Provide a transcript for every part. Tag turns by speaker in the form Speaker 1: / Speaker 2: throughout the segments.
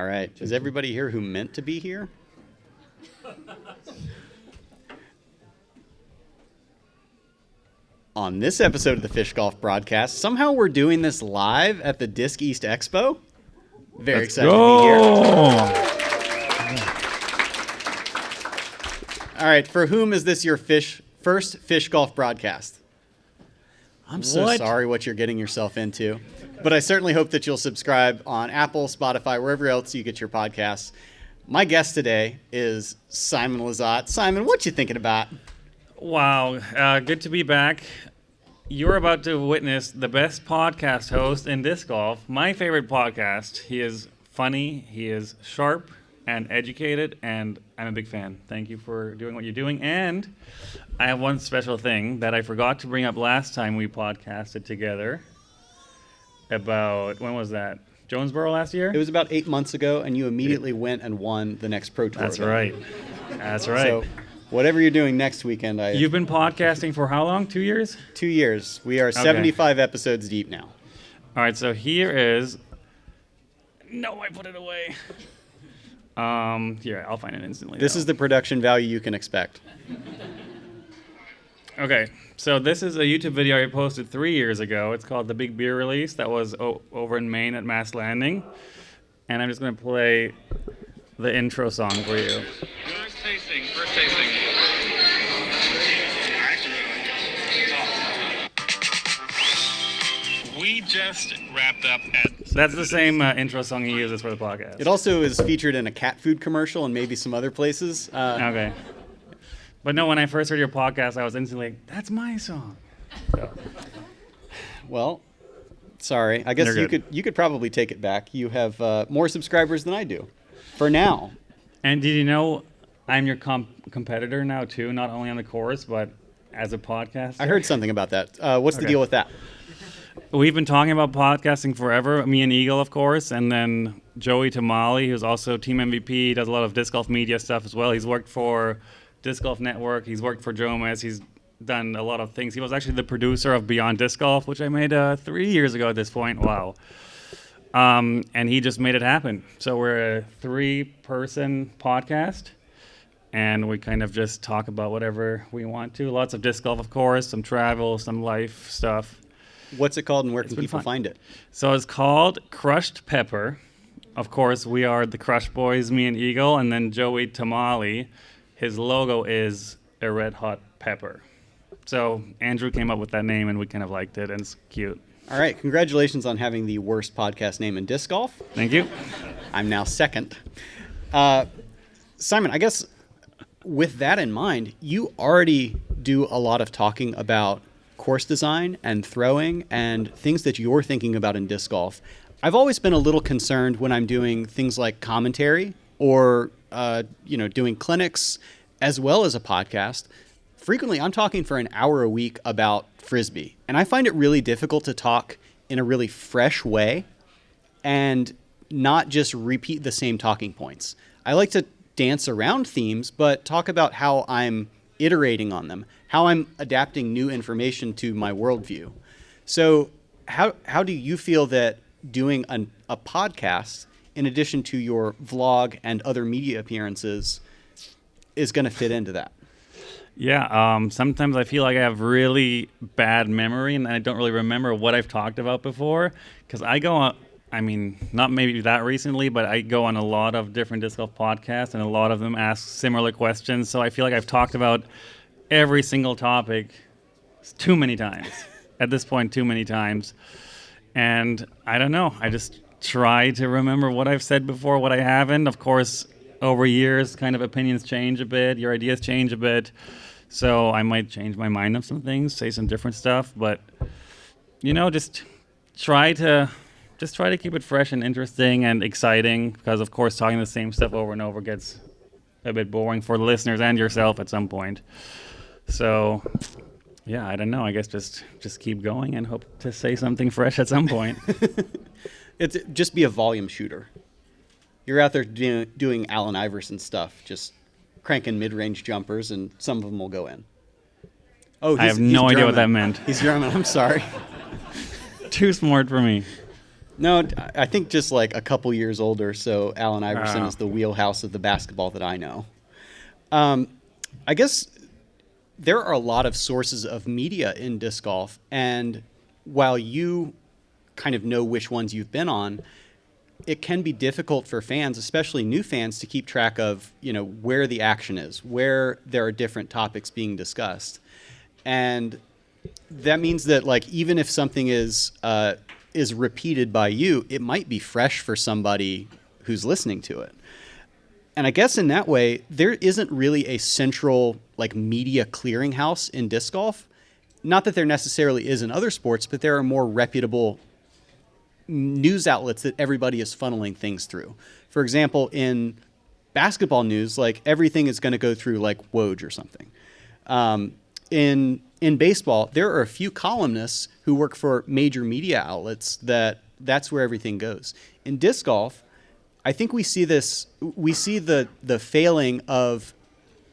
Speaker 1: All right. Is everybody here who meant to be here? On this episode of the Fish Golf Broadcast, somehow we're doing this live at the Disc East Expo. Very excited to be here. All right. For whom is this your first Fish Golf Broadcast? I'm so sorry what you're getting yourself into. But I certainly hope that you'll subscribe on Apple, Spotify, wherever else you get your podcasts. My guest today is Simon Lizotte. Simon, what you thinking about?
Speaker 2: Wow, good to be back. You're about to witness the best podcast host in disc golf, my favorite podcast. He is funny, he is sharp and educated, and I'm a big fan. Thank you for doing what you're doing. And I have one special thing that I forgot to bring up last time we podcasted together. About, when was that? Jonesboro last year?
Speaker 1: It was about 8 months ago, and you immediately went and won the next Pro Tour.
Speaker 2: That's right. That's right.
Speaker 1: So whatever you're doing next weekend,
Speaker 2: You've been podcasting for how long? 2 years?
Speaker 1: 2 years. We are 75 episodes deep now.
Speaker 2: All right, so here is... No, I put it away. Here, I'll find it instantly.
Speaker 1: This is the production value you can expect.
Speaker 2: Okay, so this is a YouTube video I posted 3 years ago. It's called The Big Beer Release. That was over in Maine at Mass Landing. And I'm just going to play the intro song for you.
Speaker 3: First tasting. We just wrapped up at...
Speaker 2: That's the same intro song he uses for the podcast.
Speaker 1: It also is featured in a cat food commercial and maybe some other places.
Speaker 2: Okay. But no, when I first heard your podcast, I was instantly like, that's my song. So.
Speaker 1: Well, sorry. I guess you could probably take it back. You have more subscribers than I do, for now.
Speaker 2: And did you know I'm your competitor now, too? Not only on the course, but as a podcaster?
Speaker 1: I heard something about that. What's the deal with that?
Speaker 2: We've been talking about podcasting forever. Me and Eagle, of course, and then Joey Tamale, who's also team MVP. He does a lot of disc golf media stuff as well. He's worked for Disc Golf Network. He's worked for Jomez. He's done a lot of things. He was actually the producer of Beyond Disc Golf, which I made 3 years ago at this point. Wow. And he just made it happen. So we're a 3-person podcast, and we kind of just talk about whatever we want to. Lots of disc golf, of course, some travel, some life stuff.
Speaker 1: What's it called, and where can people find it?
Speaker 2: So it's called Crushed Pepper. Of course, we are the Crush Boys, me and Eagle, and then Joey Tamale. His logo is a red hot pepper. So Andrew came up with that name, and we kind of liked it, and it's cute.
Speaker 1: All right. Congratulations on having the worst podcast name in disc golf.
Speaker 2: Thank you.
Speaker 1: I'm now second. Simon, I guess with that in mind, you already do a lot of talking about course design and throwing and things that you're thinking about in disc golf. I've always been a little concerned when I'm doing things like commentary or doing clinics as well as a podcast. Frequently, I'm talking for an hour a week about Frisbee, and I find it really difficult to talk in a really fresh way and not just repeat the same talking points. I like to dance around themes, but talk about how I'm iterating on them, how I'm adapting new information to my worldview. So how do you feel that doing a podcast, in addition to your vlog and other media appearances, is going to fit into that?
Speaker 2: Yeah, sometimes I feel like I have really bad memory and I don't really remember what I've talked about before, because I go on, not maybe that recently, but I go on a lot of different disc golf podcasts, and a lot of them ask similar questions, so I feel like I've talked about every single topic too many times. At this point, too many times. And I don't know, I just try to remember what I've said before, what I haven't. Of course, over years, kind of opinions change a bit, your ideas change a bit. So I might change my mind on some things, say some different stuff, but just try to keep it fresh and interesting and exciting, because of course talking the same stuff over and over gets a bit boring for the listeners and yourself at some point. So yeah, I don't know. I guess just keep going and hope to say something fresh at some point.
Speaker 1: It's just be a volume shooter. You're out there doing Allen Iverson stuff, just cranking mid-range jumpers, and some of them will go in. Oh,
Speaker 2: I have no idea what that meant.
Speaker 1: He's drumming. I'm sorry.
Speaker 2: Too smart for me.
Speaker 1: No, I think just like a couple years older. So Allen Iverson
Speaker 2: Oh.
Speaker 1: is the wheelhouse of the basketball that I know. I guess there are a lot of sources of media in disc golf, and while you kind of know which ones you've been on, it can be difficult for fans, especially new fans, to keep track of, where the action is, where there are different topics being discussed. And that means that, like, even if something is repeated by you, it might be fresh for somebody who's listening to it. And I guess in that way, there isn't really a central like media clearinghouse in disc golf. Not that there necessarily is in other sports, but there are more reputable news outlets that everybody is funneling things through. For example, in basketball news, like everything is going to go through like Woj or something. In baseball, there are a few columnists who work for major media outlets that's where everything goes. In disc golf, I think we see the failing of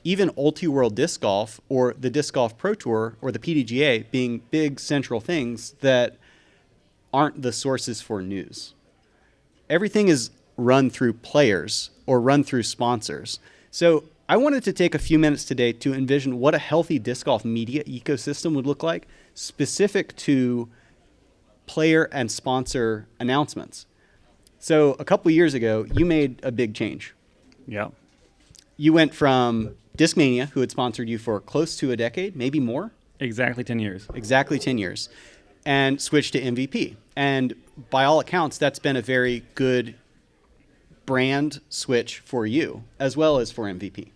Speaker 1: even Ulti-World Disc Golf or the Disc Golf Pro Tour or the PDGA being big central things that aren't the sources for news. Everything is run through players or run through sponsors. So I wanted to take a few minutes today to envision what a healthy disc golf media ecosystem would look like specific to player and sponsor announcements. So a couple years ago, you made a big change.
Speaker 2: Yeah.
Speaker 1: You went from Discmania, who had sponsored you for close to a decade, maybe more,
Speaker 2: Exactly 10 years.
Speaker 1: exactly 10 years, and switched to MVP. And by all accounts, that's been a very good brand switch for you, as well as for MVP.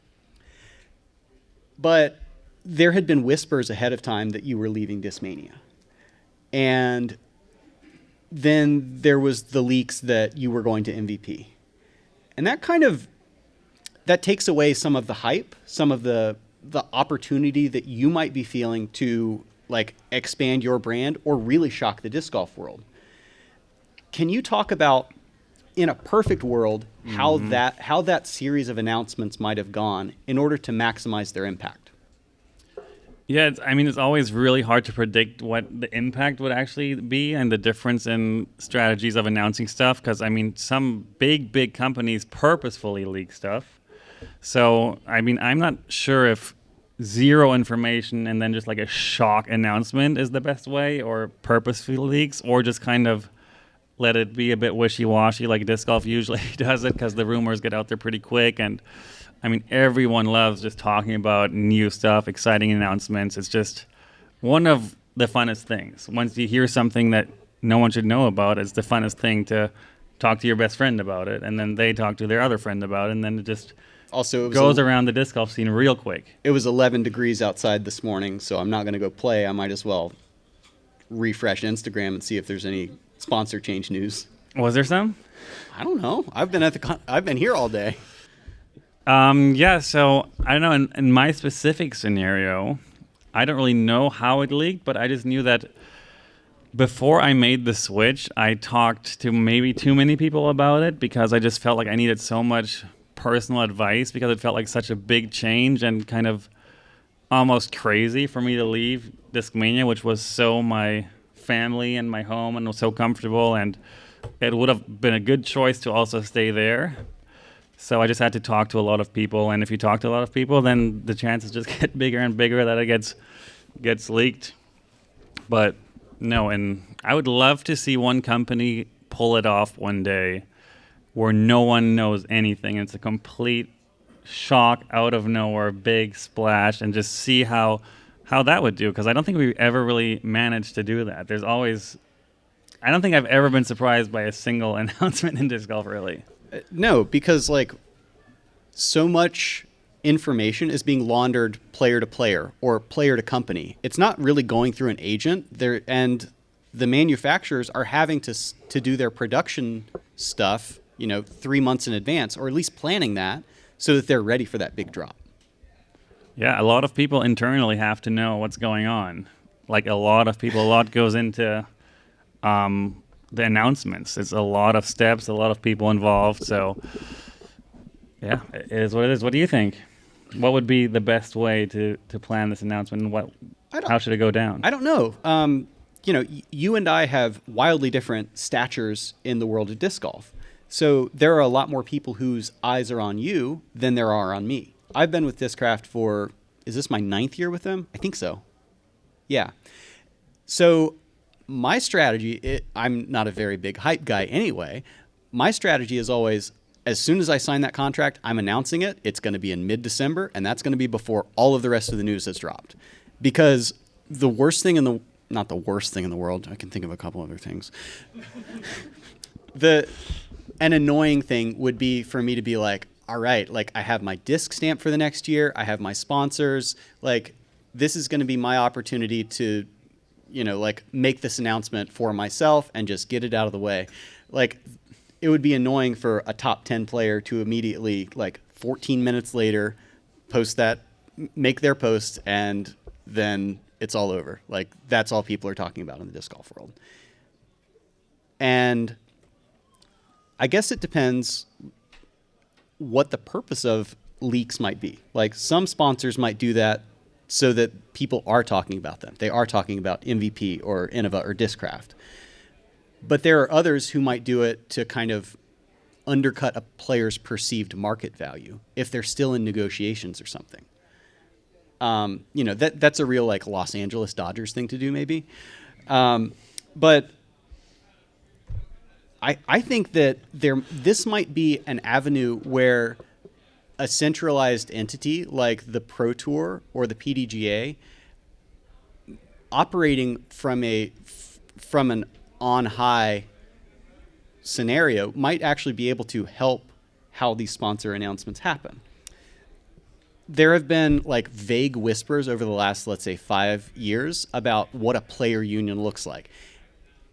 Speaker 1: But there had been whispers ahead of time that you were leaving Discmania. And then there was the leaks that you were going to MVP. And that takes away some of the hype, some of the opportunity that you might be feeling to like expand your brand or really shock the disc golf world. Can you talk about, in a perfect world, how that series of announcements might have gone in order to maximize their impact?
Speaker 2: Yeah, it's always really hard to predict what the impact would actually be and the difference in strategies of announcing stuff. Because, some big companies purposefully leak stuff. So, I'm not sure if zero information and then just like a shock announcement is the best way, or purposefully leaks, or just kind of let it be a bit wishy-washy like disc golf usually does it, because the rumors get out there pretty quick. And everyone loves just talking about new stuff, exciting announcements. It's just one of the funnest things. Once you hear something that no one should know about, it's the funnest thing to talk to your best friend about it, and then they talk to their other friend about it, and then it just goes around the disc golf scene real quick.
Speaker 1: It was 11 degrees outside this morning, so I'm not going to go play. I might as well refresh Instagram and see if there's any sponsor change news.
Speaker 2: Was there some?
Speaker 1: I don't know. I've been here all day.
Speaker 2: Yeah, so I don't know, in my specific scenario, I don't really know how it leaked, but I just knew that before I made the switch, I talked to maybe too many people about it, because I just felt like I needed so much personal advice, because it felt like such a big change and kind of almost crazy for me to leave Discmania, which was so my family and my home and was so comfortable, and it would have been a good choice to also stay there. So I just had to talk to a lot of people, and if you talk to a lot of people, then the chances just get bigger and bigger that it gets leaked. But no, and I would love to see one company pull it off one day where no one knows anything. It's a complete shock, out of nowhere, big splash, and just see how that would do, because I don't think we ever really managed to do that. I don't think I've ever been surprised by a single announcement in disc golf, really.
Speaker 1: No, because like so much information is being laundered player to player or player to company. It's not really going through an agent there, and the manufacturers are having to do their production stuff, 3 months in advance, or at least planning that so that they're ready for that big drop.
Speaker 2: Yeah, a lot of people internally have to know what's going on. Like a lot goes into the announcements. It's a lot of steps, a lot of people involved. So, yeah, it is what it is. What do you think? What would be the best way to plan this announcement, and how should it go down?
Speaker 1: I don't know. you and I have wildly different statures in the world of disc golf. So there are a lot more people whose eyes are on you than there are on me. I've been with Discraft for, is this my 9th year with them? I think so. Yeah. So my strategy, I'm not a very big hype guy anyway. My strategy is always, as soon as I sign that contract, I'm announcing it. It's going to be in mid-December, and that's going to be before all of the rest of the news has dropped. Because the worst thing in the, not the worst thing in the world, I can think of a couple other things. An annoying thing would be for me to be like, all right, like I have my disc stamp for the next year. I have my sponsors. Like this is going to be my opportunity to, like make this announcement for myself and just get it out of the way. Like it would be annoying for a top 10 player to immediately, like 14 minutes later, make their post, and then it's all over. Like that's all people are talking about in the disc golf world. And I guess it depends what the purpose of leaks might be. Like some sponsors might do that so that people are talking about them. They are talking about MVP or Innova or Discraft. But there are others who might do it to kind of undercut a player's perceived market value if they're still in negotiations or something. That's a real like Los Angeles Dodgers thing to do maybe. But I think that this might be an avenue where a centralized entity like the Pro Tour or the PDGA, operating from an on-high scenario, might actually be able to help how these sponsor announcements happen. There have been like vague whispers over the last, let's say, 5 years about what a player union looks like.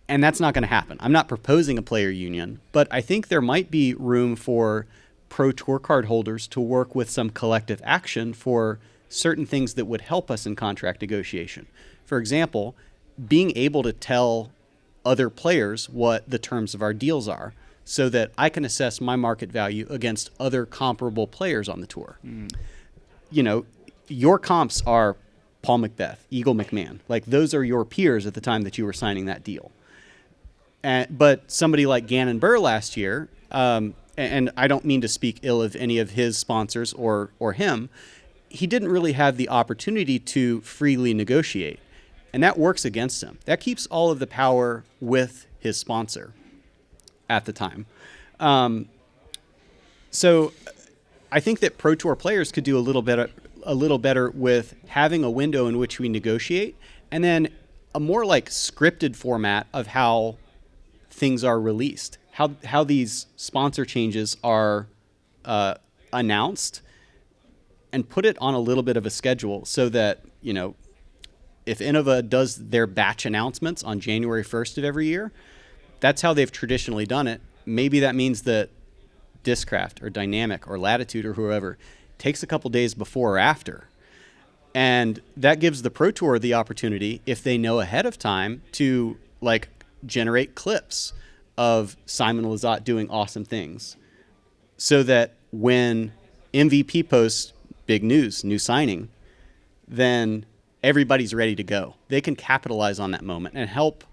Speaker 1: And that's not going to happen. I'm not proposing a player union, but I think there might be room for Pro Tour card holders to work with some collective action for certain things that would help us in contract negotiation. For example, being able to tell other players what the terms of our deals are so that I can assess my market value against other comparable players on the tour. Your comps are Paul Macbeth, Eagle McMahon. Like those are your peers at the time that you were signing that deal. But somebody like Gannon Burr last year, and I don't mean to speak ill of any of his sponsors or him, he didn't really have the opportunity to freely negotiate. And that works against him. That keeps all of the power with his sponsor at the time. So I think that Pro Tour players could do a little better with having a window in which we negotiate, and then a more like scripted format of how things are released, how these sponsor changes are announced, and put it on a little bit of a schedule so that, if Innova does their batch announcements on January 1st of every year, that's how they've traditionally done it. Maybe that means that Discraft or Dynamic or Latitude or whoever takes a couple days before or after. And that gives the Pro Tour the opportunity, if they know ahead of time, to like generate clips of Simon Lizotte doing awesome things so that when MVP posts big news, new signing, then everybody's ready to go. They can capitalize on that moment and help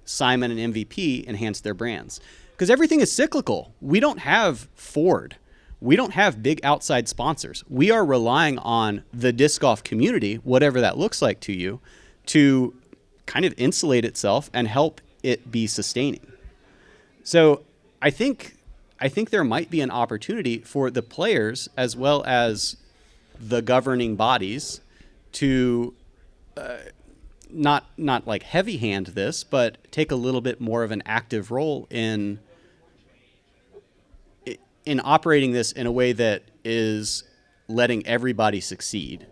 Speaker 1: Simon and MVP enhance their brands. Because everything is cyclical. We don't have Ford. We don't have big outside sponsors. We are relying on the disc golf community, whatever that looks like to you, to kind of insulate itself and help it be sustaining. So I think there might be an opportunity for the players as well as the governing bodies to not like heavy hand this, but take a little bit more of an active role in operating this in a way that is letting everybody succeed.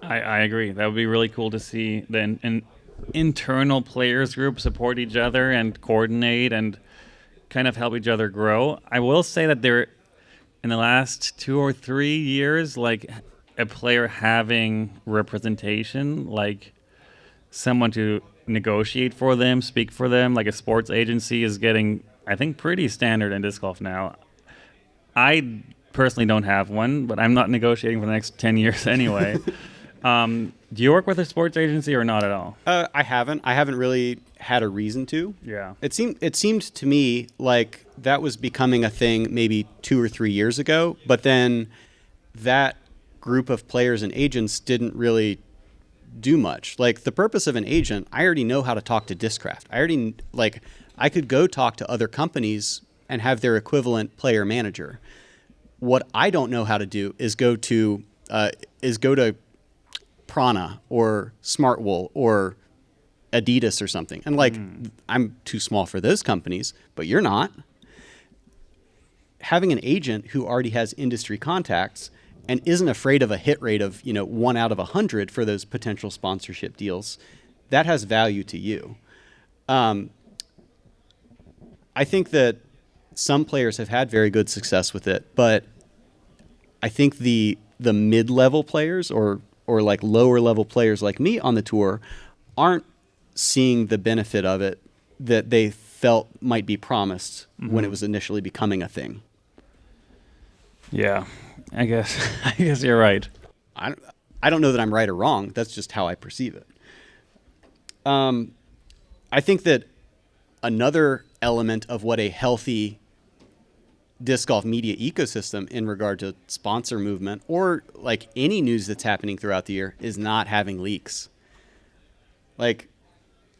Speaker 2: I agree. That would be really cool to see an internal players group support each other and coordinate and kind of help each other grow. I will say that there, in the last 2 or 3 years, like a player having representation, like someone to negotiate for them, speak for them, like a sports agency is getting, I think, pretty standard in disc golf now. I personally don't have one, but I'm not negotiating for the next 10 years anyway. Do you work with a sports agency or not at all?
Speaker 1: I haven't. I haven't really had a reason to.
Speaker 2: Yeah.
Speaker 1: It seemed to me like that was becoming a thing maybe 2 or 3 years ago, but then that group of players and agents didn't really do much. Like the purpose of an agent, I already know how to talk to Discraft. I could go talk to other companies and have their equivalent player manager. What I don't know how to do is go to Prana or Smartwool or Adidas or something. And I'm too small for those companies, but you're not. Having an agent who already has industry contacts and isn't afraid of a hit rate of 1 out of 100 for those potential sponsorship deals, that has value to you. I think that some players have had very good success with it, but I think the mid-level players or like lower level players like me on the tour aren't seeing the benefit of it that they felt might be promised when it was initially becoming a thing.
Speaker 2: Yeah, I guess you're right.
Speaker 1: I don't know that I'm right or wrong. That's just how I perceive it. I think that another element of what a healthy disc golf media ecosystem in regard to sponsor movement or like any news that's happening throughout the year is not having leaks. Like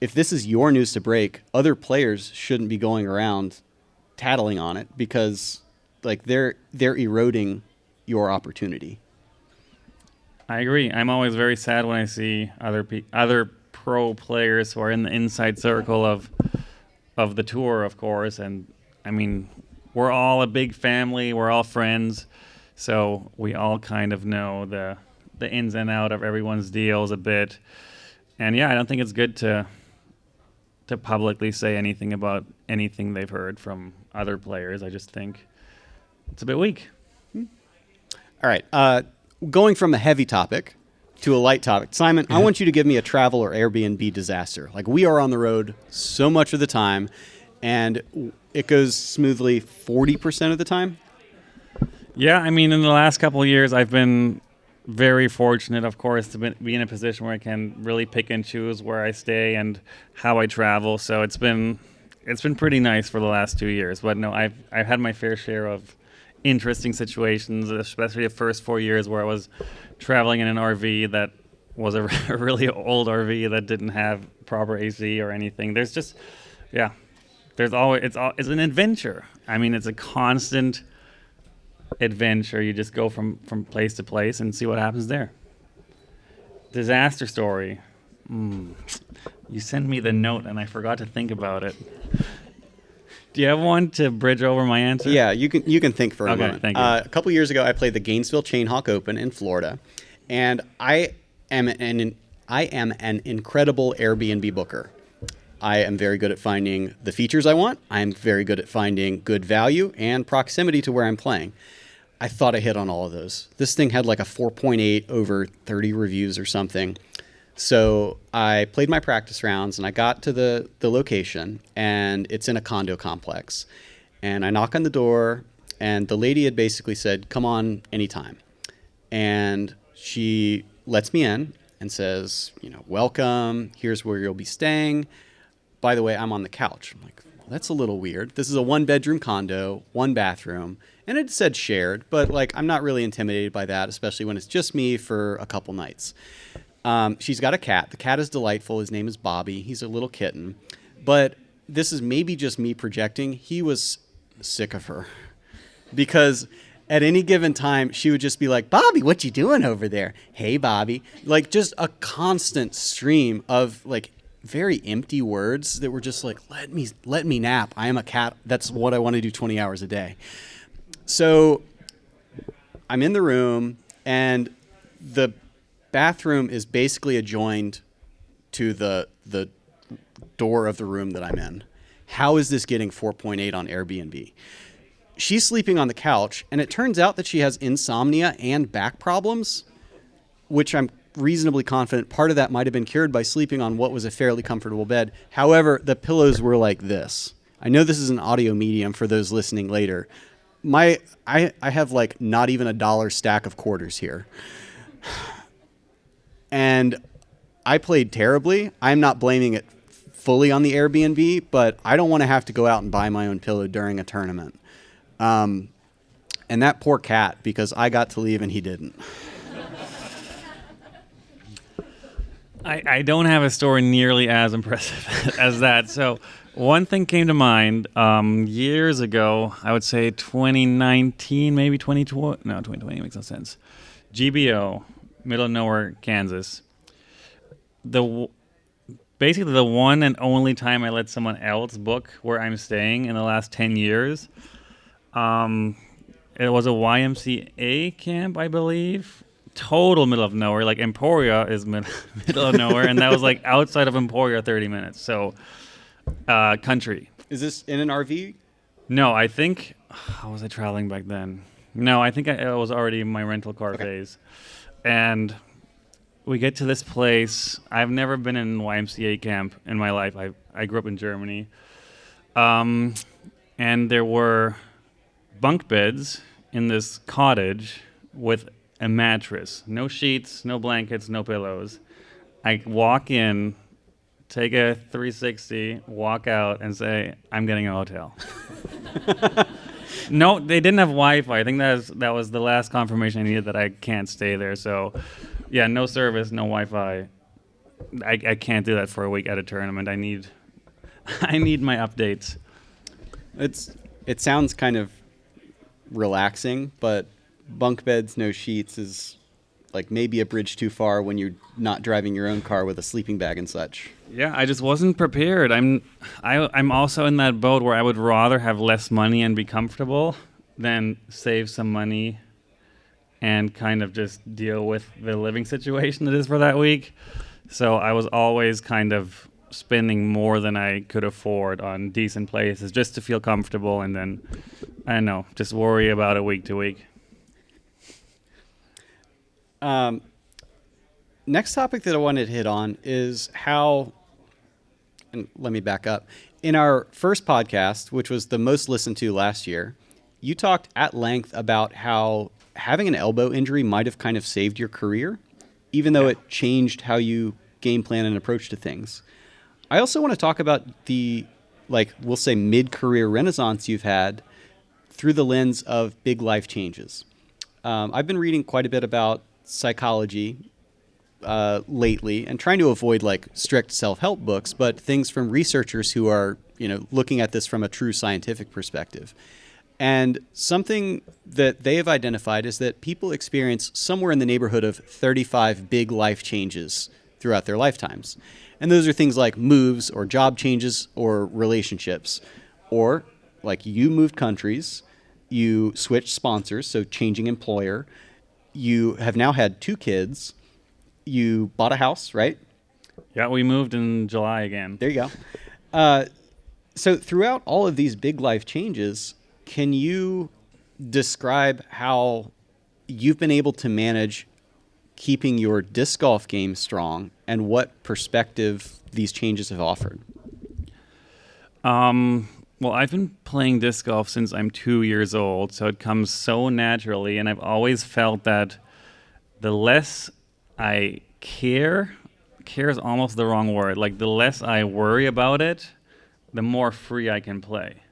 Speaker 1: if this is your news to break, other players shouldn't be going around tattling on it because like they're eroding your opportunity.
Speaker 2: I agree. I'm always very sad when I see other pro players who are in the inside circle of the tour, of course. And I mean, we're all a big family. We're all friends, so we all kind of know the ins and out of everyone's deals a bit. And yeah, I don't think it's good to publicly say anything about anything they've heard from other players. I just think it's a bit weak.
Speaker 1: All right. Going from a heavy topic to a light topic. Simon, I want you to give me a travel or Airbnb disaster. Like we are on the road so much of the time, and it goes smoothly 40% of the time.
Speaker 2: Yeah, I mean, in the last couple of years, I've been very fortunate, of course, to be in a position where I can really pick and choose where I stay and how I travel. So it's been pretty nice for the last 2 years. But no, I've had my fair share of interesting situations, especially the first 4 years where I was traveling in an RV that was a really old RV that didn't have proper AC or anything. There's just, yeah, there's always it's an adventure. I mean, it's a constant adventure. You just go from place to place and see what happens there. Disaster story. You sent me the note and I forgot to think about it. Do you have one to bridge over my answer?
Speaker 1: Yeah, you can think for a moment.
Speaker 2: Thank you.
Speaker 1: A couple years ago, I played the Gainesville Chainhawk Open in Florida, and I am an incredible Airbnb booker. I am very good at finding the features I want. I'm very good at finding good value and proximity to where I'm playing. I thought I hit on all of those. This thing had like a 4.8 over 30 reviews or something. So I played my practice rounds and I got to the location, and it's in a condo complex. And I knock on the door, and the lady had basically said, "Come on anytime." And she lets me in and says, "Welcome. Here's where you'll be staying. By the way, I'm on the couch." I'm like, well, that's a little weird. This is a 1-bedroom condo, 1 bathroom. And it said shared, but like I'm not really intimidated by that, especially when it's just me for a couple nights. She's got a cat. The cat is delightful. His name is Bobby. He's a little kitten. But this is maybe just me projecting. He was sick of her because at any given time, she would just be like, "Bobby, what you doing over there? Hey, Bobby." Like just a constant stream of like very empty words that were just like, let me nap. I am a cat. That's what I want to do 20 hours a day. So I'm in the room, and the bathroom is basically adjoined to the door of the room that I'm in. How is this getting 4.8 on Airbnb? She's sleeping on the couch, and it turns out that she has insomnia and back problems, which I'm reasonably confident part of that might have been cured by sleeping on what was a fairly comfortable bed. However, the pillows were like this. I know this is an audio medium for those listening later. I have like not even $1 stack of quarters here. And I played terribly. I'm not blaming it fully on the Airbnb, but I don't want to have to go out and buy my own pillow during a tournament. And that poor cat, because I got to leave and he didn't.
Speaker 2: I don't have a story nearly as impressive as that. So one thing came to mind years ago, I would say 2019, maybe 2020. No, 2020 makes no sense. GBO, middle of nowhere, Kansas. Basically the one and only time I let someone else book where I'm staying in the last 10 years. It was a YMCA camp, I believe. Total middle of nowhere. Like Emporia is middle of nowhere, and that was like outside of Emporia 30 minutes. So, country.
Speaker 1: Is this in an RV?
Speaker 2: No, I think. How was I traveling back then? No, I think I was already in my rental car phase. And we get to this place. I've never been in YMCA camp in my life. I grew up in Germany. And there were bunk beds in this cottage with a mattress. No sheets, no blankets, no pillows. I walk in, take a 360, walk out, and say, I'm getting a hotel. No, they didn't have Wi-Fi. I think that was the last confirmation I needed that I can't stay there. So, yeah, no service, no Wi-Fi. I can't do that for a week at a tournament. I need my updates.
Speaker 1: It sounds kind of relaxing, but bunk beds, no sheets is like maybe a bridge too far when you're not driving your own car with a sleeping bag and such.
Speaker 2: Yeah, I just wasn't prepared. I'm also in that boat where I would rather have less money and be comfortable than save some money and kind of just deal with the living situation that is for that week. So I was always kind of spending more than I could afford on decent places just to feel comfortable, and then, I don't know, just worry about it week to week.
Speaker 1: Next topic that I wanted to hit on is how, and let me back up. In our first podcast, which was the most listened to last year, you talked at length about how having an elbow injury might have kind of saved your career, even though it changed how you game plan and approach to things. I also want to talk about the, we'll say mid-career renaissance you've had through the lens of big life changes. I've been reading quite a bit about psychology lately and trying to avoid strict self-help books, but things from researchers who are, looking at this from a true scientific perspective. And something that they have identified is that people experience somewhere in the neighborhood of 35 big life changes throughout their lifetimes. And those are things like moves or job changes or relationships, or like you moved countries, you switched sponsors, so changing employer, you have now had 2 kids, you bought a house, right?
Speaker 2: Yeah, we moved in July again.
Speaker 1: There you go. So throughout all of these big life changes, can you describe how you've been able to manage keeping your disc golf game strong and what perspective these changes have offered?
Speaker 2: Well, I've been playing disc golf since I'm 2 years old, so it comes so naturally, and I've always felt that the less I care is almost the wrong word, the less I worry about it, the more free I can play.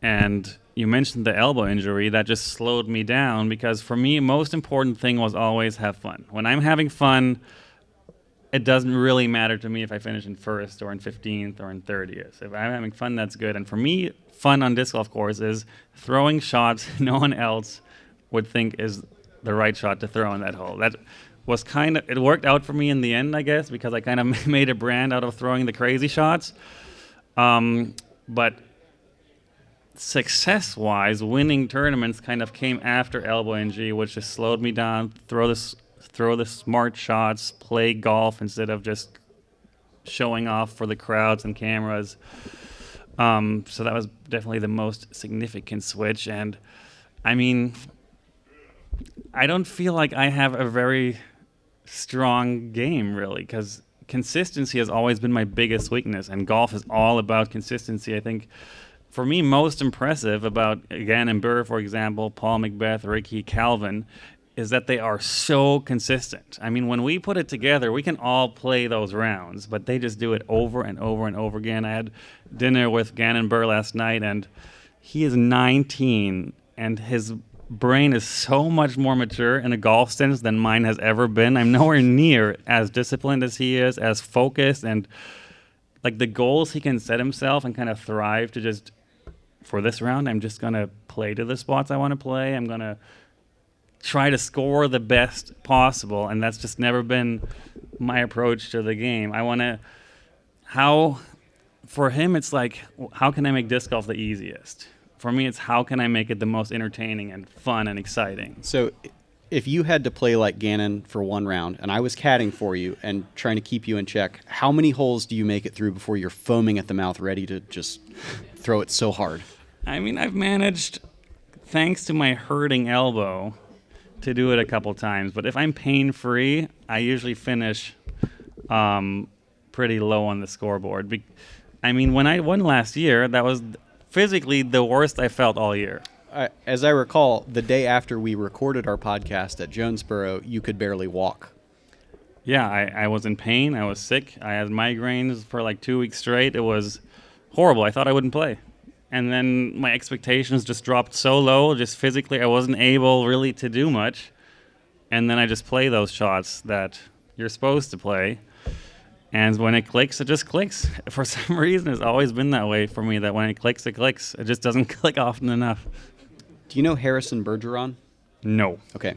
Speaker 2: And you mentioned the elbow injury, that just slowed me down, because for me, most important thing was always have fun. When I'm having fun, it doesn't really matter to me if I finish in first or in 15th or in 30th. If I'm having fun, that's good. And for me, fun on disc golf course is throwing shots no one else would think is the right shot to throw in that hole. That was it worked out for me in the end, I guess, because I kind of made a brand out of throwing the crazy shots. But success-wise, winning tournaments kind of came after elbow injury, which just slowed me down. Throw the smart shots, play golf instead of just showing off for the crowds and cameras. So that was definitely the most significant switch. And I mean, I don't feel like I have a very strong game, really, because consistency has always been my biggest weakness, and golf is all about consistency. I think for me, most impressive about, again, in Burr, for example, Paul McBeth, Ricky, Calvin, is that they are so consistent. I mean, when we put it together, we can all play those rounds, but they just do it over and over and over again. I had dinner with Gannon Burr last night, and he is 19, and his brain is so much more mature in a golf sense than mine has ever been. I'm nowhere near as disciplined as he is, as focused, and like the goals he can set himself and kind of thrive to just, for this round, I'm just going to play to the spots I want to play. I'm going to try to score the best possible, and that's just never been my approach to the game. I want to, for him, it's like, how can I make disc golf the easiest? For me, it's how can I make it the most entertaining and fun and exciting?
Speaker 1: So if you had to play like Gannon for one round, and I was caddying for you and trying to keep you in check, how many holes do you make it through before you're foaming at the mouth, ready to just throw it so hard?
Speaker 2: I mean, I've managed, thanks to my hurting elbow, to do it a couple times. But if I'm pain-free, I usually finish pretty low on the scoreboard. I mean, when I won last year, that was physically the worst I felt all year.
Speaker 1: As I recall, the day after we recorded our podcast at Jonesboro, you could barely walk.
Speaker 2: Yeah, I was in pain. I was sick. I had migraines for like 2 weeks straight. It was horrible. I thought I wouldn't play. And then my expectations just dropped so low. Just physically, I wasn't able really to do much. And then I just play those shots that you're supposed to play. And when it clicks, it just clicks. For some reason, it's always been that way for me, that when it clicks, it clicks. It just doesn't click often enough.
Speaker 1: Do you know Harrison Bergeron?
Speaker 2: No.
Speaker 1: Okay.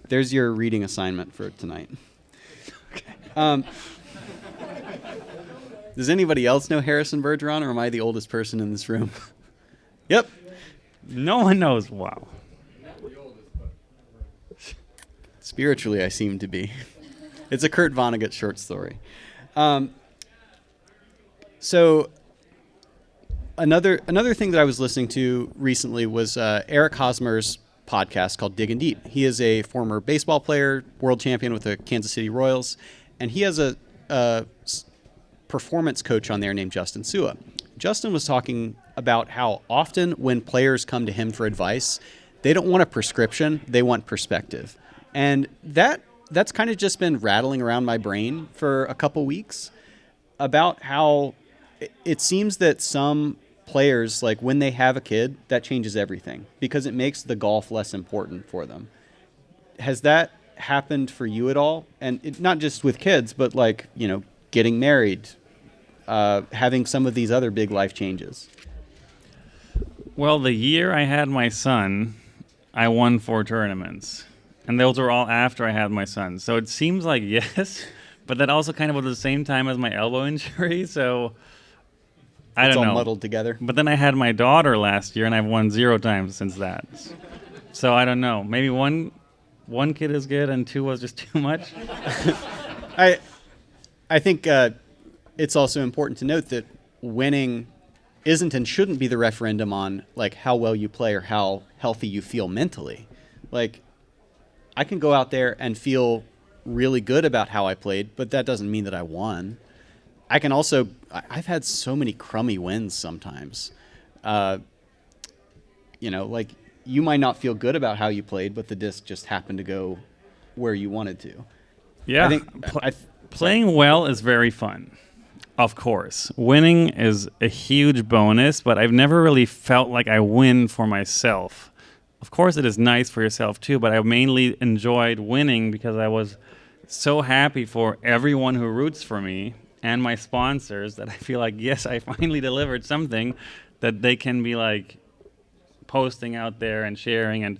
Speaker 1: There's your reading assignment for tonight. Okay. Does anybody else know Harrison Bergeron, or am I the oldest person in this room? Yep.
Speaker 2: No one knows. Wow.
Speaker 1: Spiritually, I seem to be. It's a Kurt Vonnegut short story. So another thing that I was listening to recently was Eric Hosmer's podcast called Diggin' Deep. He is a former baseball player, world champion with the Kansas City Royals, and he has a performance coach on there named Justin Sua. Justin was talking about how often when players come to him for advice, they don't want a prescription, they want perspective. And that's kind of just been rattling around my brain for a couple weeks about how it seems that some players, like when they have a kid, that changes everything because it makes the golf less important for them. Has that happened for you at all? And not just with kids, but like, getting married, having some of these other big life changes?
Speaker 2: Well, the year I had my son, I won 4 tournaments. And those were all after I had my son. So it seems like yes, but that also kind of was at the same time as my elbow injury. So I don't know.
Speaker 1: It's all muddled together.
Speaker 2: But then I had my daughter last year, and I've won 0 times since that. So I don't know. Maybe one kid is good and 2 was just too much.
Speaker 1: I think it's also important to note that winning isn't and shouldn't be the referendum on like how well you play or how healthy you feel mentally. Like, I can go out there and feel really good about how I played, but that doesn't mean that I won. I can also, I've had so many crummy wins sometimes. Like you might not feel good about how you played, but the disc just happened to go where you wanted to.
Speaker 2: Yeah.
Speaker 1: I think
Speaker 2: playing well is very fun. Of course. Winning is a huge bonus, but I've never really felt like I win for myself. Of course, it is nice for yourself too, but I mainly enjoyed winning because I was so happy for everyone who roots for me and my sponsors that I feel like, yes, I finally delivered something that they can be like posting out there and sharing. And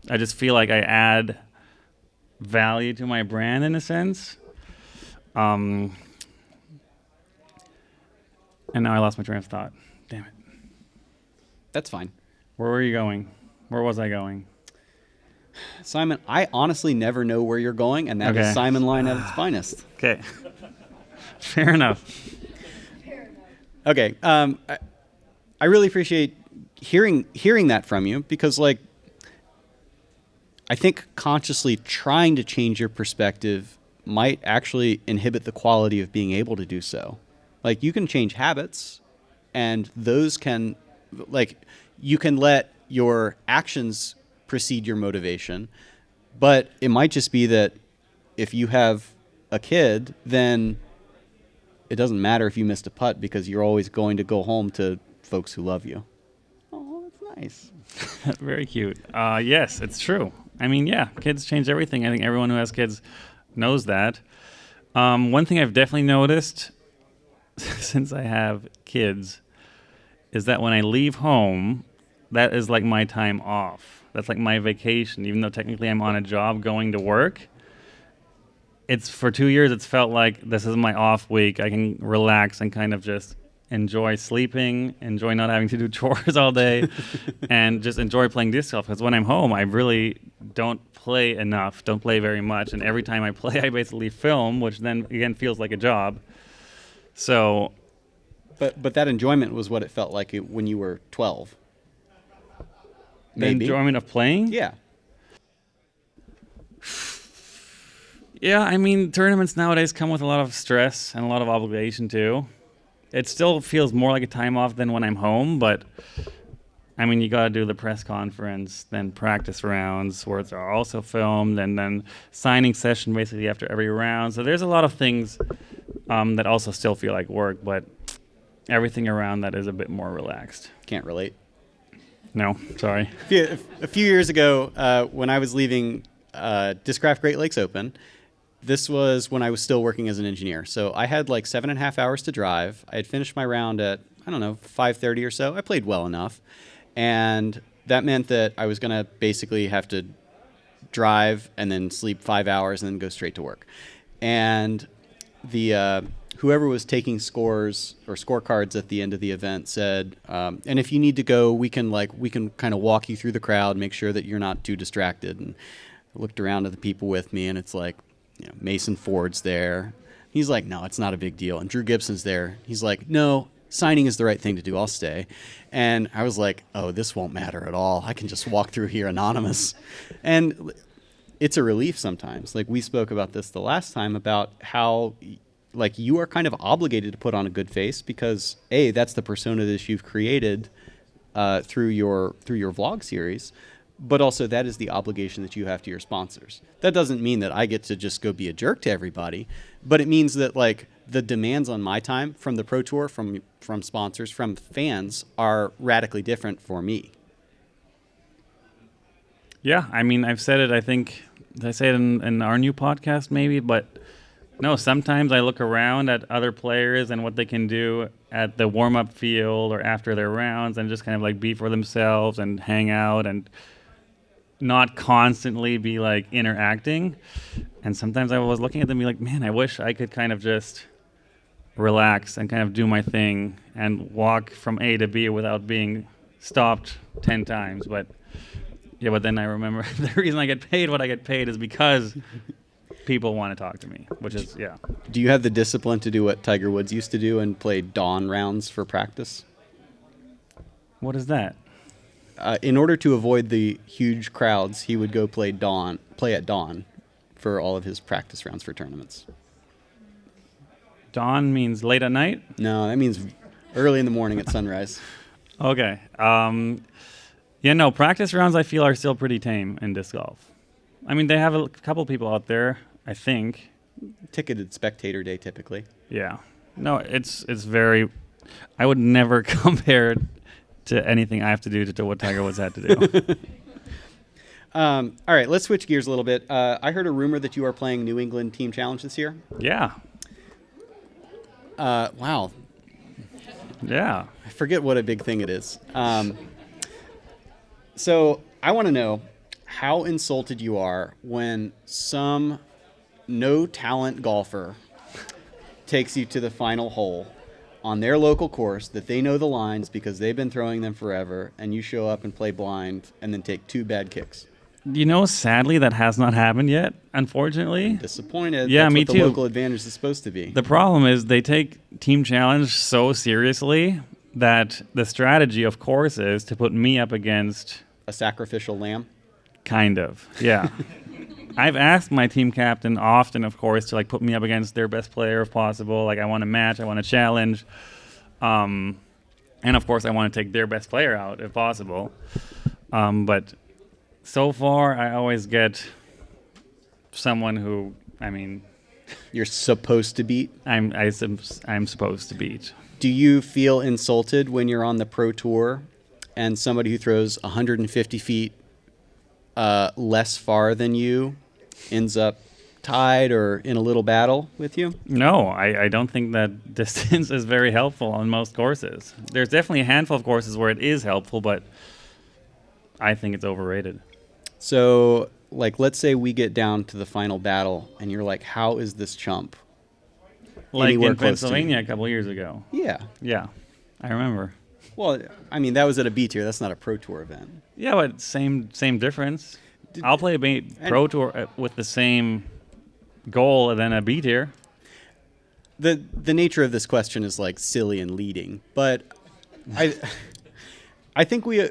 Speaker 2: I just feel like I add value to my brand in a sense. And now I lost my train of thought. Damn it.
Speaker 1: That's fine.
Speaker 2: Where were you going? Where was I going?
Speaker 1: Simon, I honestly never know where you're going, and that is Simon Line at its finest.
Speaker 2: Okay. Fair enough.
Speaker 1: Okay. I really appreciate hearing that from you because, like, I think consciously trying to change your perspective might actually inhibit the quality of being able to do so. Like, you can change habits, and those can, like, you can let your actions precede your motivation, But it might just be that if you have a kid, then it doesn't matter if you missed a putt because you're always going to go home to folks who love you. Oh, that's nice.
Speaker 2: Very cute. Yes, it's true. I mean, yeah, kids change everything. I think everyone who has kids knows that. One thing I've definitely noticed since I have kids is that when I leave home, that is like my time off. That's like my vacation, even though technically I'm on a job going to work. It's for 2 years, it's felt like this is my off week. I can relax and kind of just enjoy sleeping, enjoy not having to do chores all day, and just enjoy playing disc golf. Because when I'm home, I really don't play enough, don't play very much. And every time I play, I basically film, which then again feels like a job. So,
Speaker 1: But that enjoyment was what it felt like when you were 12.
Speaker 2: the enjoyment of playing?
Speaker 1: Yeah.
Speaker 2: Yeah, I mean, tournaments nowadays come with a lot of stress and a lot of obligation too. It still feels more like a time off than when I'm home, but I mean, you got to do the press conference, then practice rounds, where are also filmed, and then signing session basically after every round. So there's a lot of things that also still feel like work, but everything around that is a bit more relaxed.
Speaker 1: Can't relate.
Speaker 2: No, sorry.
Speaker 1: A few years ago, when I was leaving Discraft Great Lakes Open, this was when I was still working as an engineer. So I had like 7.5 hours to drive. I had finished my round at, 5:30 or so. I played well enough. And that meant that I was going to basically have to drive and then sleep 5 hours and then go straight to work. And the whoever was taking scores or scorecards at the end of the event said, and if you need to go, we can kind of walk you through the crowd, make sure that you're not too distracted. And I looked around at the people with me, and it's like, Mason Ford's there. He's like, no, it's not a big deal. And Drew Gibson's there. He's like, no, signing is the right thing to do. I'll stay. And I was like, oh, this won't matter at all. I can just walk through here anonymous. And it's a relief sometimes. Like we spoke about this the last time about how like you are kind of obligated to put on a good face because A, that's the persona that you've created through your vlog series, but also that is the obligation that you have to your sponsors. That doesn't mean that I get to just go be a jerk to everybody, but it means that like the demands on my time from the Pro Tour, from sponsors, from fans are radically different for me.
Speaker 2: Yeah, I mean, I've said it, I think, did I say it in our new podcast maybe? But no, sometimes I look around at other players and what they can do at the warm-up field or after their rounds and just kind of like be for themselves and hang out and not constantly be like interacting. And sometimes I was looking at them and be like, man, I wish I could kind of just relax and kind of do my thing and walk from A to B without being stopped 10 times. But yeah, but then I remember the reason I get paid what I get paid is because people want to talk to me, which is, yeah.
Speaker 1: Do you have the discipline to do what Tiger Woods used to do and play dawn rounds for practice?
Speaker 2: What is that?
Speaker 1: In order to avoid the huge crowds, he would go play at dawn for all of his practice rounds for tournaments.
Speaker 2: Dawn means late at night?
Speaker 1: No, that means early in the morning at sunrise.
Speaker 2: Okay. Yeah, no, practice rounds I feel are still pretty tame in disc golf. I mean, they have a couple people out there, I think.
Speaker 1: Ticketed spectator day, typically.
Speaker 2: Yeah. No, it's very... I would never compare to anything I have to do to what Tiger Woods had to do.
Speaker 1: All right, let's switch gears a little bit. I heard a rumor that you are playing New England Team Challenge this year.
Speaker 2: Yeah.
Speaker 1: Wow.
Speaker 2: Yeah.
Speaker 1: I forget what a big thing it is. So I want to know how insulted you are when some no-talent golfer takes you to the final hole on their local course that they know the lines because they've been throwing them forever, and you show up and play blind and then take 2 bad kicks.
Speaker 2: You know, sadly, that has not happened yet, unfortunately.
Speaker 1: Disappointed.
Speaker 2: Yeah,
Speaker 1: That's
Speaker 2: me
Speaker 1: what the
Speaker 2: too.
Speaker 1: local advantage is supposed to be.
Speaker 2: The problem is they take Team Challenge so seriously that the strategy, of course, is to put me up against...
Speaker 1: A sacrificial lamb?
Speaker 2: Kind of, yeah. I've asked my team captain often, of course, to like put me up against their best player if possible. Like I want a match, I want a challenge. And of course, I want to take their best player out if possible. But so far, I always get someone who, I mean,
Speaker 1: You're supposed to beat.
Speaker 2: I'm supposed to beat.
Speaker 1: Do you feel insulted when you're on the pro tour and somebody who throws 150 feet less far than you ends up tied or in a little battle with you?
Speaker 2: No, I don't think that distance is very helpful on most courses. There's definitely a handful of courses where it is helpful, but I think it's overrated.
Speaker 1: So, like, let's say we get down to the final battle and you're like, how is this chump?
Speaker 2: Like
Speaker 1: Anywhere
Speaker 2: in
Speaker 1: close to
Speaker 2: Pennsylvania
Speaker 1: me?
Speaker 2: a couple years ago.
Speaker 1: Yeah.
Speaker 2: Yeah, I remember.
Speaker 1: Well, I mean, that was at a B tier. That's not a pro tour event.
Speaker 2: Yeah, but same difference. I'll play a pro tour with the same goal and then a B tier.
Speaker 1: The nature of this question is like silly and leading, but I think we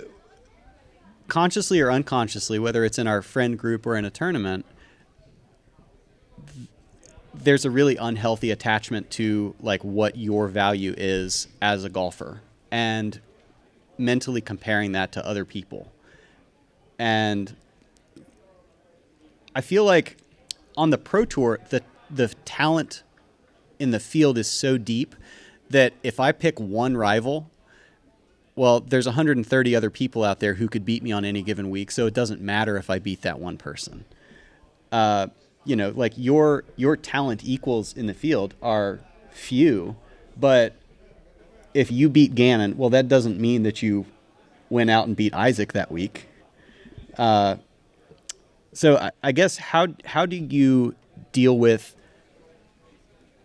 Speaker 1: consciously or unconsciously, whether it's in our friend group or in a tournament, there's a really unhealthy attachment to like what your value is as a golfer and mentally comparing that to other people. And I feel like on the pro tour, the talent in the field is so deep that if I pick one rival, well, there's 130 other people out there who could beat me on any given week, so it doesn't matter if I beat that one person. Like your talent equals in the field are few, but if you beat Gannon, well, that doesn't mean that you went out and beat Isaac that week. So I guess how do you deal with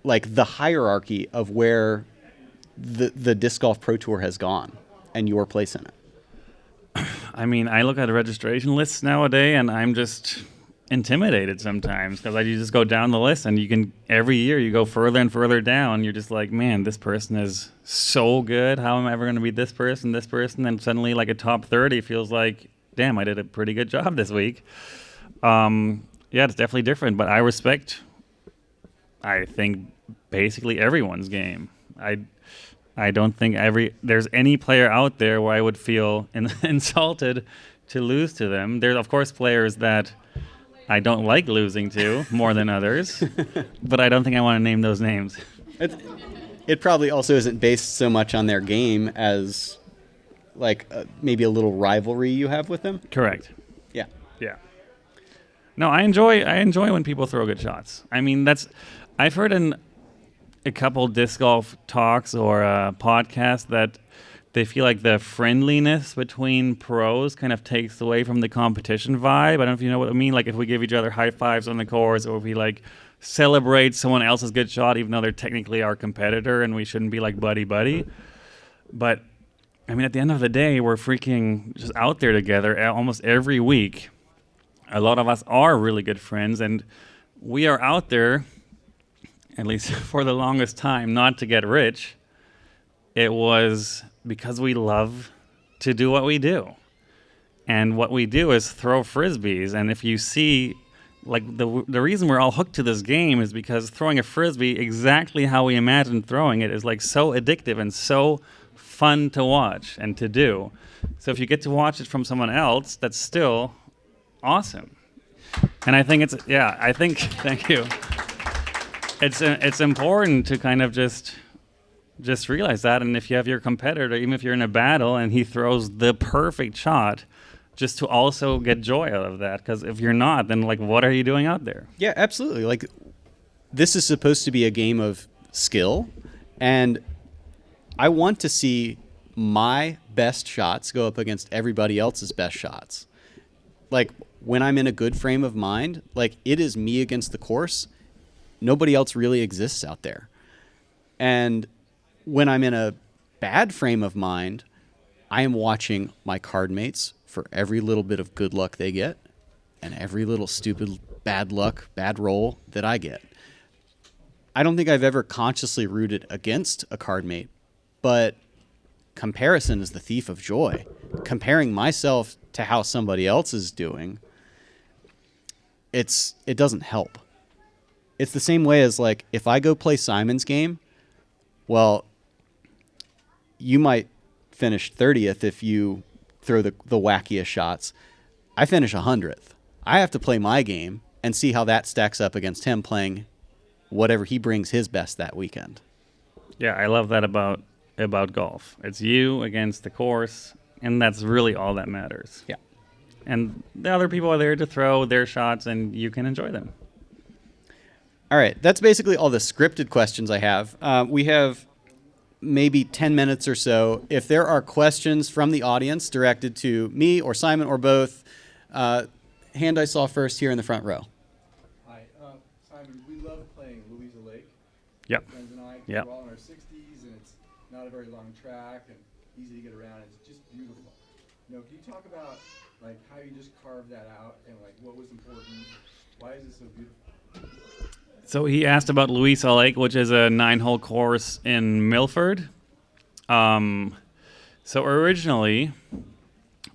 Speaker 1: like the hierarchy of where the disc golf pro tour has gone and your place in it?
Speaker 2: I mean, I look at the registration lists nowadays, and I'm just intimidated sometimes because you just go down the list, and you can every year you go further and further down. You're just like, man, this person is so good. How am I ever going to beat this person? And suddenly, like a top 30 feels like, damn, I did a pretty good job this week. Yeah, it's definitely different, but I respect, I think, basically everyone's game. I don't think there's any player out there where I would feel insulted to lose to them. There's, of course, players that I don't like losing to more than others, but I don't think I want to name those names.
Speaker 1: It probably also isn't based so much on their game as like maybe a little rivalry you have with them.
Speaker 2: Correct.
Speaker 1: Yeah.
Speaker 2: Yeah. No, I enjoy when people throw good shots. I mean, I've heard in a couple disc golf talks or podcasts that they feel like the friendliness between pros kind of takes away from the competition vibe. I don't know if you know what I mean. Like if we give each other high fives on the course, or if we like celebrate someone else's good shot, even though they're technically our competitor, and we shouldn't be like buddy. But I mean, at the end of the day, we're freaking just out there together almost every week. A lot of us are really good friends, and we are out there, at least for the longest time, not to get rich. It was because we love to do what we do. And what we do is throw frisbees. And if you see, like the reason we're all hooked to this game is because throwing a frisbee exactly how we imagine throwing it is like so addictive and so fun to watch and to do. So if you get to watch it from someone else, that's still awesome. And I think thank you. It's important to kind of just realize that. And if you have your competitor, even if you're in a battle and he throws the perfect shot, just to also get joy out of that. Because if you're not, then like, what are you doing out there?
Speaker 1: Yeah, absolutely. Like this is supposed to be a game of skill, and I want to see my best shots go up against everybody else's best shots. Like when I'm in a good frame of mind, like it is me against the course. Nobody else really exists out there. And when I'm in a bad frame of mind, I am watching my card mates for every little bit of good luck they get and every little stupid bad luck, bad roll that I get. I don't think I've ever consciously rooted against a card mate, but comparison is the thief of joy. Comparing myself to how somebody else is doing, it doesn't help. It's the same way as like if I go play Simon's game, well, you might finish 30th if you throw the wackiest shots. I finish 100th. I have to play my game and see how that stacks up against him playing whatever he brings his best that weekend.
Speaker 2: Yeah, I love that about golf. It's you against the course, and that's really all that matters.
Speaker 1: Yeah.
Speaker 2: And the other people are there to throw their shots, and you can enjoy them.
Speaker 1: All right, that's basically all the scripted questions I have. We have maybe 10 minutes or so. If there are questions from the audience directed to me or Simon or both, hand I saw first here in the front row.
Speaker 4: Hi, Simon. We love playing Louisa Lake.
Speaker 2: Yep.
Speaker 4: My friends and I,
Speaker 2: Yep.
Speaker 4: we're all in our 60s, and it's not a very long track and easy to get around. It's just beautiful. Can you talk about like how you just carved that out and like what was important? Why is it so beautiful?
Speaker 2: So he asked about Louisa Lake, which is a 9-hole course in Milford. So originally,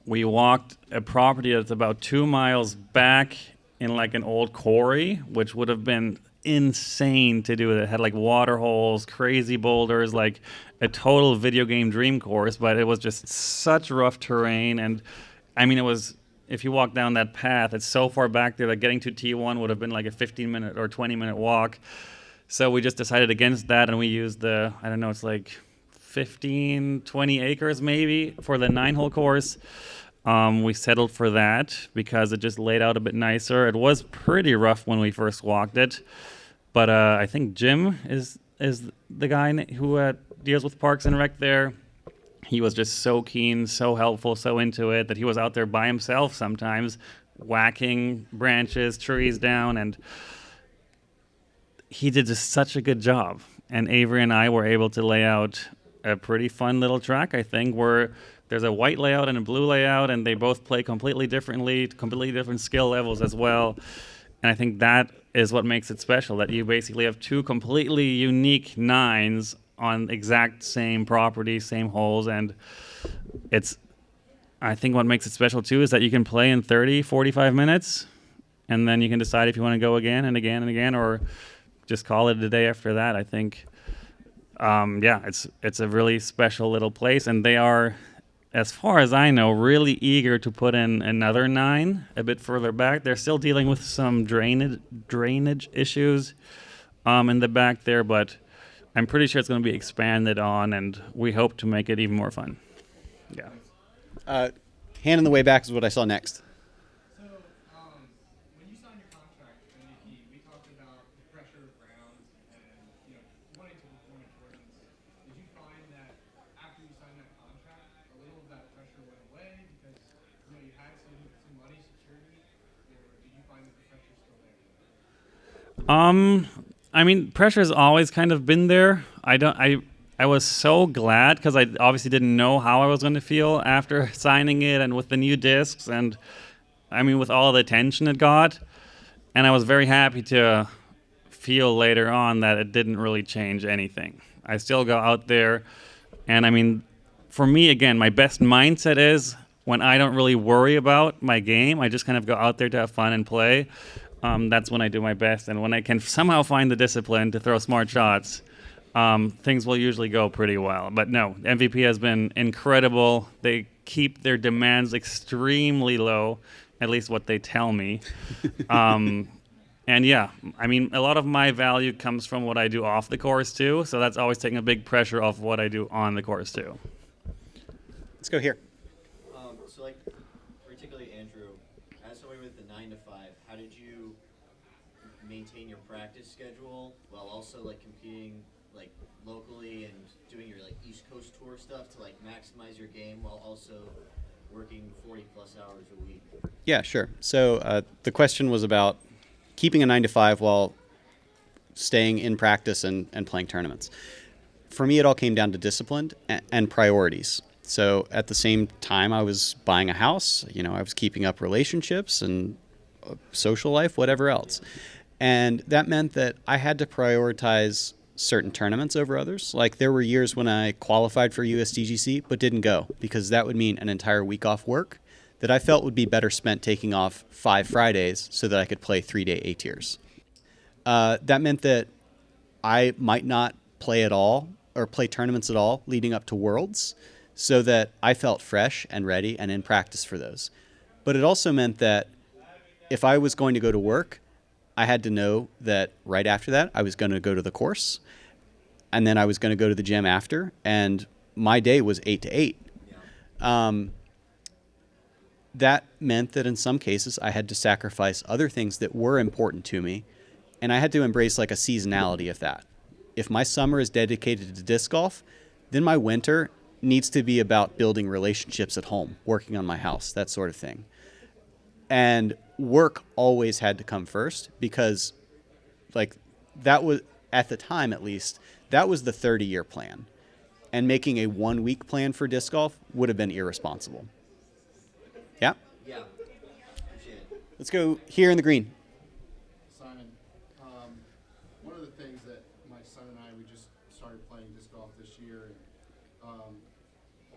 Speaker 2: we walked a property that's about 2 miles back in like an old quarry, which would have been insane to do. It had like water holes, crazy boulders, like a total video game dream course, but it was just such rough terrain. And I mean, it was, if you walk down that path, it's so far back there that getting to T1 would have been like a 15-minute or 20-minute walk. So we just decided against that, and we used it's like 15, 20 acres maybe for the 9-hole course. We settled for that because it just laid out a bit nicer. It was pretty rough when we first walked it, but I think Jim is the guy who deals with Parks and Rec there. He was just so keen, so helpful, so into it that he was out there by himself sometimes, whacking branches, trees down, and he did just such a good job. And Avery and I were able to lay out a pretty fun little track, I think, where there's a white layout and a blue layout, and they both play completely differently, completely different skill levels as well. And I think that is what makes it special, that you basically have two completely unique 9s on exact same property, same holes, and I think what makes it special too is that you can play in 30, 45 minutes, and then you can decide if you want to go again and again and again, or just call it a day after that. I think, it's a really special little place, and they are, as far as I know, really eager to put in another 9 a bit further back. They're still dealing with some drainage issues in the back there, but I'm pretty sure it's going to be expanded on, and we hope to make it even more fun. Yeah.
Speaker 1: Hand in the way back is what I saw next.
Speaker 5: So, when you signed your contract with MVP, we talked about the pressure of rounds and, wanting to perform in tournaments. Did you find that after you signed that contract, a little of that pressure went away because, you had some money security, or did you find that the pressure still there?
Speaker 2: I mean, pressure's always kind of been there. I was so glad because I obviously didn't know how I was going to feel after signing it and with the new discs and, with all the attention it got. And I was very happy to feel later on that it didn't really change anything. I still go out there and, for me, again, my best mindset is when I don't really worry about my game, I just kind of go out there to have fun and play. That's when I do my best. And when I can somehow find the discipline to throw smart shots, things will usually go pretty well. But no, MVP has been incredible. They keep their demands extremely low, at least what they tell me. And yeah, a lot of my value comes from what I do off the course too. So that's always taking a big pressure off what I do on the course too.
Speaker 1: Let's go here.
Speaker 6: So particularly Andrew, as somebody with the 9 to 5, how did you maintain your practice schedule while also competing locally and doing your East Coast tour stuff to maximize your game while also working 40 plus hours a week?
Speaker 1: Yeah, sure. So the question was about keeping a 9 to 5 while staying in practice and playing tournaments. For me, it all came down to discipline and priorities. So at the same time, I was buying a house, I was keeping up relationships and social life, whatever else. And that meant that I had to prioritize certain tournaments over others. There were years when I qualified for USDGC but didn't go because that would mean an entire week off work that I felt would be better spent taking off 5 Fridays so that I could play 3-day A tiers. That meant that I might not play at all or play tournaments at all leading up to Worlds so that I felt fresh and ready and in practice for those. But it also meant that if I was going to go to work, I had to know that right after that, I was going to go to the course, and then I was going to go to the gym after, and my day was 8 to 8. That meant that in some cases I had to sacrifice other things that were important to me, and I had to embrace like a seasonality of that. If my summer is dedicated to disc golf, then my winter needs to be about building relationships at home, working on my house, that sort of thing. And work always had to come first, because like that was, at the time at least, that was the 30-year plan. And making a 1-week plan for disc golf would have been irresponsible. Yeah?
Speaker 6: Yeah. Appreciate it.
Speaker 1: Let's go here in the green.
Speaker 7: Simon, one of the things that my son and I, we just started playing disc golf this year, and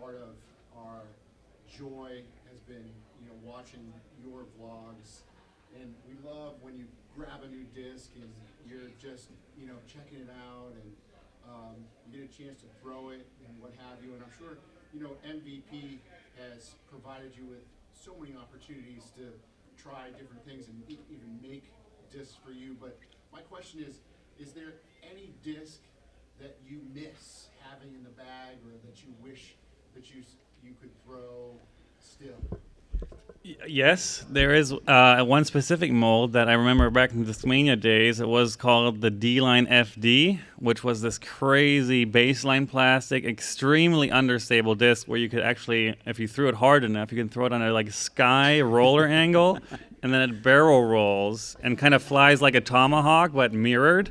Speaker 7: part of our joy has been, watching your vlogs, and we love when you grab a new disc and you're just, checking it out, and you get a chance to throw it and what have you, and I'm sure, MVP has provided you with so many opportunities to try different things and even make discs for you. But my question is there any disc that you miss having in the bag, or that you wish that you could throw still?
Speaker 2: Yes, there is one specific mold that I remember back in the Tasmania days. It was called the D-Line FD, which was this crazy baseline plastic, extremely understable disc where you could actually, if you threw it hard enough, you can throw it on a like sky roller angle, and then it barrel rolls and kind of flies like a tomahawk, but mirrored.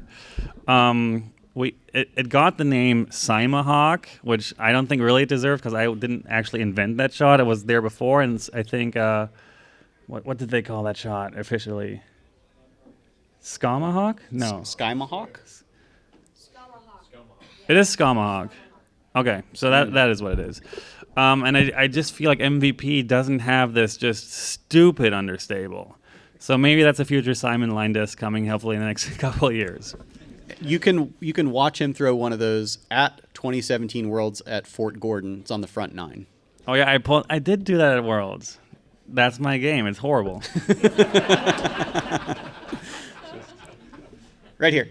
Speaker 2: It got the name Simahawk, which I don't think really it deserved, because I didn't actually invent that shot. It was there before, and I think, what did they call that shot officially? Skamahawk? No.
Speaker 1: Skymahawk?
Speaker 2: It is Skamahawk. Okay, so that is what it is. And I just feel like MVP doesn't have this just stupid understable. So maybe that's a future Simon line disc coming hopefully in the next couple of years.
Speaker 1: You can watch him throw one of those at 2017 Worlds at Fort Gordon. It's on the front 9.
Speaker 2: Oh yeah, I did do that at Worlds. That's my game. It's horrible.
Speaker 1: Right here.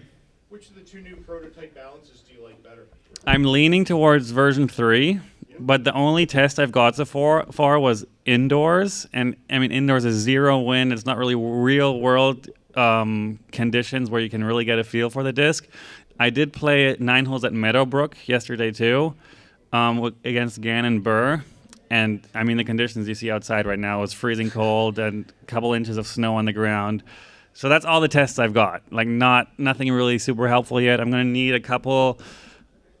Speaker 8: Which of the two new prototype balances do you like better?
Speaker 2: I'm leaning towards version 3, but the only test I've got so far was indoors, and I mean indoors is 0 wind. It's not really real world conditions where you can really get a feel for the disc. I did play 9 holes at Meadowbrook yesterday too, against Gannon Burr, and I mean the conditions you see outside right now is freezing cold and a couple inches of snow on the ground. So that's all the tests I've got. Like nothing really super helpful yet. I'm gonna need a couple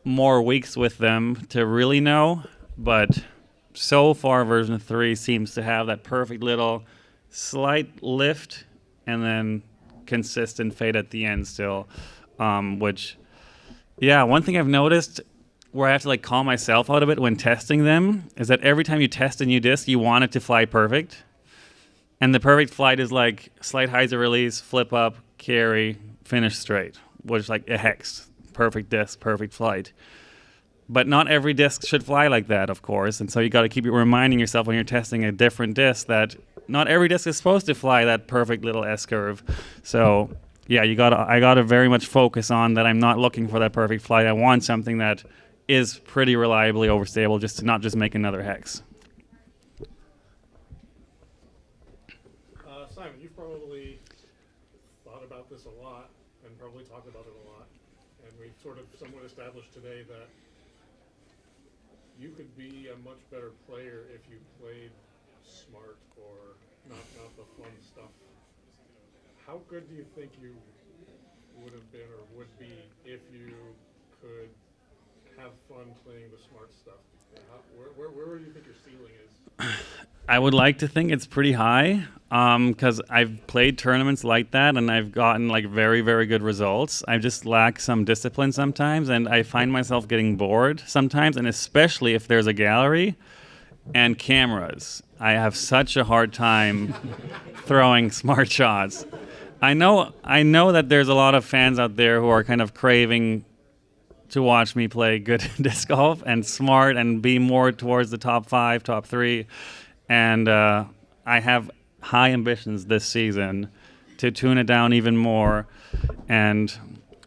Speaker 2: more weeks with them to really know, but so far version 3 seems to have that perfect little slight lift and then consistent fade at the end still, which, yeah, one thing I've noticed where I have to like call myself out of it when testing them is that every time you test a new disc, you want it to fly perfect. And the perfect flight is like slight hyzer release, flip up, carry, finish straight, which is like a hex. Perfect disc, perfect flight. But not every disc should fly like that, of course. And so you got to keep reminding yourself when you're testing a different disc that not every disc is supposed to fly that perfect little S-curve. So, yeah, I gotta very much focus on that. I'm not looking for that perfect flight. I want something that is pretty reliably overstable, just to not just make another hex.
Speaker 8: Simon, you've probably thought about this a lot and probably talked about it a lot. And we've sort of somewhat established today that you could be a much better player if you played smart or not the fun stuff. How good do you think you would have been or would be if you could have fun playing the smart stuff? Where do you think your ceiling is?
Speaker 2: I would like to think it's pretty high, because I've played tournaments like that and I've gotten like very, very good results. I just lack some discipline sometimes, and I find myself getting bored sometimes, and especially if there's a gallery and cameras. I have such a hard time throwing smart shots. I know that there's a lot of fans out there who are kind of craving to watch me play good disc golf and smart and be more towards the top 5, top 3. And I have high ambitions this season to tune it down even more. And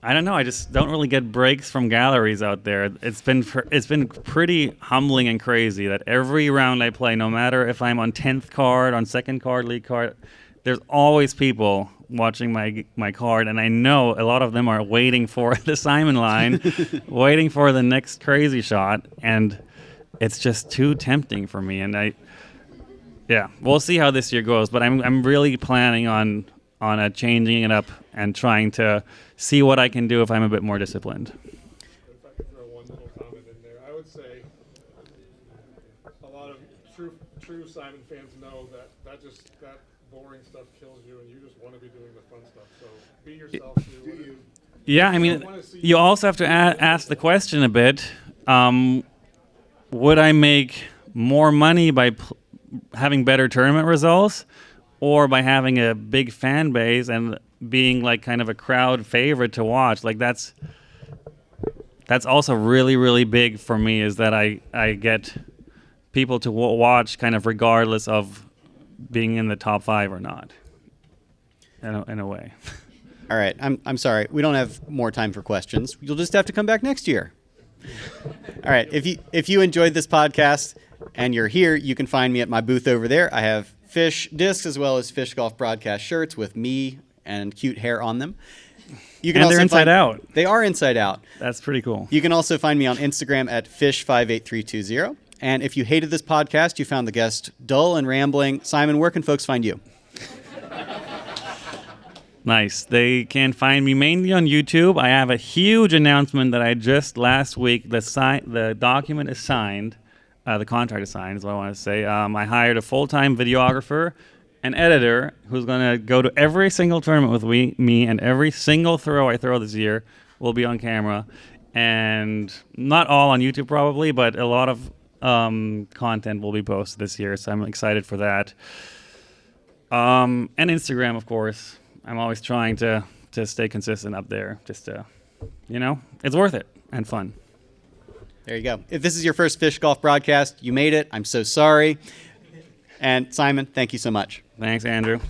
Speaker 2: I don't know. I just don't really get breaks from galleries out there. It's been pretty humbling and crazy that every round I play, no matter if I'm on 10th card, on second card, lead card, there's always people watching my card, and I know a lot of them are waiting for the Simon line, waiting for the next crazy shot, and it's just too tempting for me. And we'll see how this year goes. But I'm really planning on changing it up and trying to see what I can do if I'm a bit more disciplined.
Speaker 8: If I could throw one little comment in there, I would say a lot of true Simon fans know that boring stuff kills you, and you just want to be doing the fun stuff. So be yourself. Do you?
Speaker 2: Yeah, I mean, you also have to ask the question a bit. Would I make more money by having better tournament results, or by having a big fan base and being like kind of a crowd favorite to watch? Like that's also really, really big for me, is that I get people to watch kind of regardless of being in the top 5 or not, in a way.
Speaker 1: All right, I'm sorry. We don't have more time for questions. You'll just have to come back next year. All right, if you enjoyed this podcast and you're here, you can find me at my booth over there. I have Fish discs as well as Fish Golf Broadcast shirts with me and cute hair on them. You can
Speaker 2: And
Speaker 1: also
Speaker 2: they're inside out.
Speaker 1: They are inside out.
Speaker 2: That's pretty cool.
Speaker 1: You can also find me on Instagram at fish58320. And if you hated this podcast, you found the guest dull and rambling, Simon, where can folks find you?
Speaker 2: Nice. They can find me mainly on YouTube. I have a huge announcement that I just last week, the document is signed, the contract is signed is what I want to say. I hired a full-time videographer, an editor who's going to go to every single tournament with me, and every single throw I throw this year will be on camera. And not all on YouTube probably, but a lot of content will be posted this year, so I'm excited for that. And Instagram, of course. I'm always trying to stay consistent up there, just to, it's worth it and fun.
Speaker 1: There you go. If this is your first Fish Golf broadcast, you made it. I'm so sorry. And Simon, thank you so much.
Speaker 2: Thanks, Andrew.